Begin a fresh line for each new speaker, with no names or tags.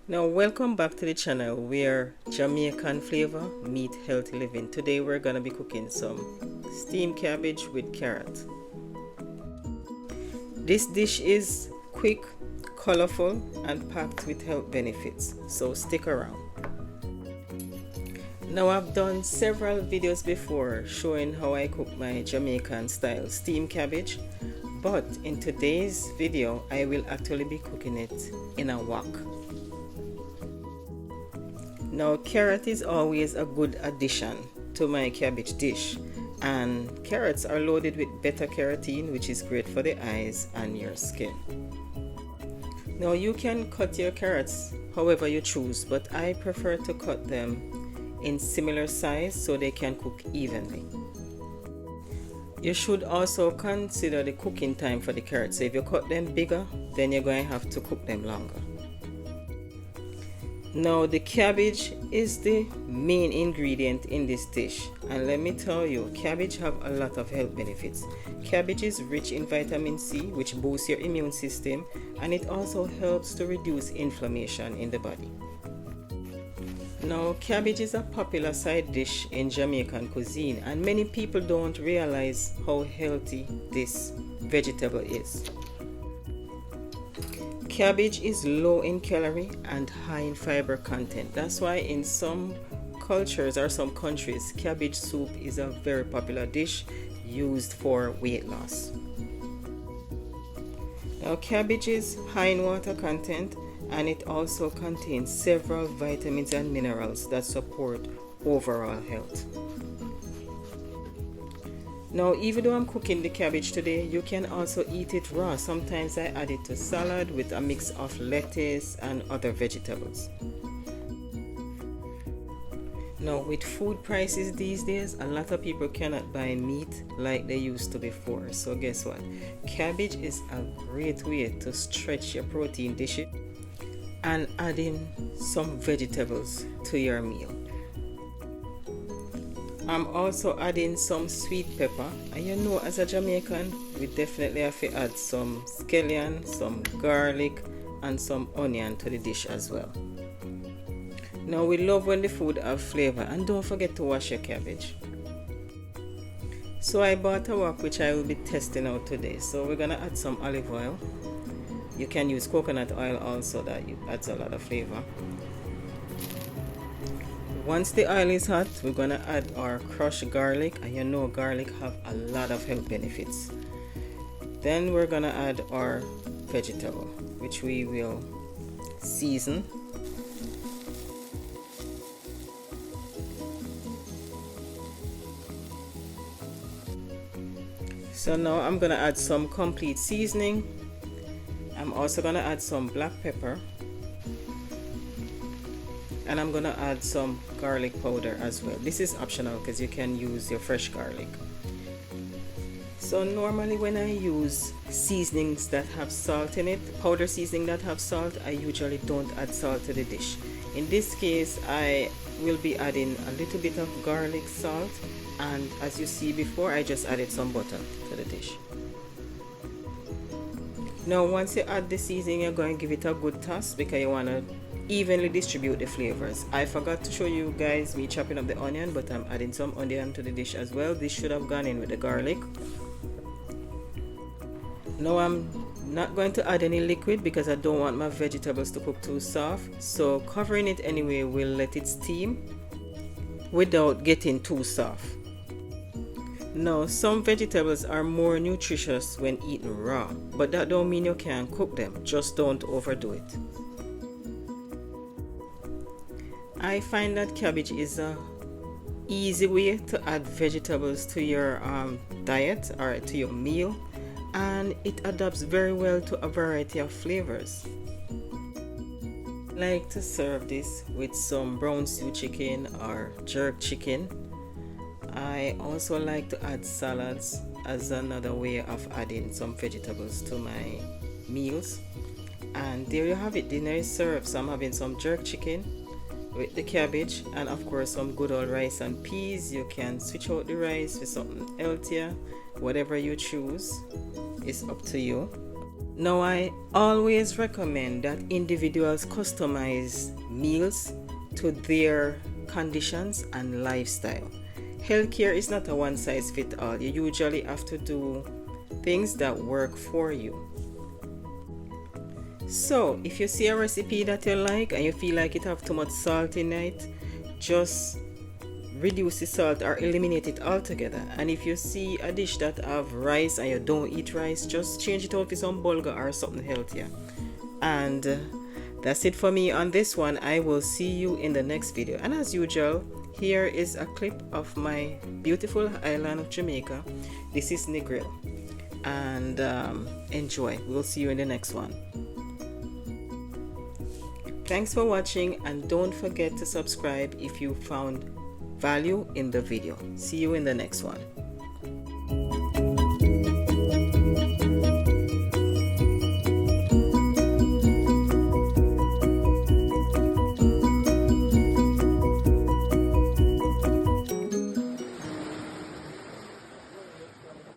Now welcome back to the channel where Jamaican flavor meet healthy living. Today we're gonna be cooking some steamed cabbage with carrot. This dish is quick, colorful, and packed with health benefits, so stick around. Now I've done several videos before showing how I cook my Jamaican style steamed cabbage, but in today's video I will actually be cooking it in a wok. Now carrot is always a good addition to my cabbage dish, and carrots are loaded with beta-carotene, which is great for the eyes and your skin. Now you can cut your carrots however you choose, but I prefer to cut them in similar size so they can cook evenly. You should also consider the cooking time for the carrots. So if you cut them bigger, then you're going to have to cook them longer. Now the cabbage is the main ingredient in this dish, and let me tell you, cabbage have a lot of health benefits. Cabbage is rich in vitamin C, which boosts your immune system, and it also helps to reduce inflammation in the body. Now cabbage is a popular side dish in Jamaican cuisine, and many people don't realize how healthy this vegetable is. Cabbage is low in calorie and high in fiber content. That's why in some cultures or some countries, cabbage soup is a very popular dish used for weight loss. Now cabbage is high in water content, and it also contains several vitamins and minerals that support overall health. Now, even though I'm cooking the cabbage today, you can also eat it raw. Sometimes I add it to salad with a mix of lettuce and other vegetables. Now, with food prices these days, a lot of people cannot buy meat like they used to before. So guess what? Cabbage is a great way to stretch your protein dishes and add in some vegetables to your meal. I'm also adding some sweet pepper, and you know, as a Jamaican, we definitely have to add some scallion, some garlic, and some onion to the dish as well. Now we love when the food have flavor, and don't forget to wash your cabbage. So I bought a wok which I will be testing out today. So we're gonna add some olive oil. You can use coconut oil also, that adds a lot of flavor. Once the oil is hot, we're gonna add our crushed garlic, and you know garlic have a lot of health benefits. Then we're gonna add our vegetable, which we will season. So now I'm gonna add some complete seasoning. I'm also gonna add some black pepper, and I'm gonna add some garlic powder as well. This is optional because you can use your fresh garlic. So normally when I use seasonings that have salt in it, powder seasoning that have salt, I usually don't add salt to the dish. In this case, I will be adding a little bit of garlic salt, and as you see before, I just added some butter to the dish. Now once you add the seasoning, you're going to give it a good toss because you want to evenly distribute the flavors. I forgot to show you guys me chopping up the onion, but I'm adding some onion to the dish as well. This should have gone in with the garlic. Now I'm not going to add any liquid because I don't want my vegetables to cook too soft, so covering it anyway will let it steam without getting too soft. Now some vegetables are more nutritious when eaten raw, but that don't mean you can't cook them, just don't overdo it. I find that cabbage is a easy way to add vegetables to your diet or to your meal, and it adapts very well to a variety of flavors. I like to serve this with some brown stew chicken or jerk chicken. I also like to add salads as another way of adding some vegetables to my meals. And there you have it, dinner is served. So I'm having some jerk chicken with the cabbage, and of course some good old rice and peas. You can switch out the rice with something healthier. Whatever you choose is up to you. Now, I always recommend that individuals customize meals to their conditions and lifestyle. Healthcare is not a one size fits all. You usually have to do things that work for you. So, if you see a recipe that you like and you feel like it have too much salt in it, just reduce the salt or eliminate it altogether. And if you see a dish that have rice and you don't eat rice, just change it out with some bulgur or something healthier. And that's it for me on this one. I will see you in the next video. And as usual, here is a clip of my beautiful island of Jamaica. This is Negril. And enjoy. We'll see you in the next one. Thanks for watching, and don't forget to subscribe if you found value in the video. See you in the next one.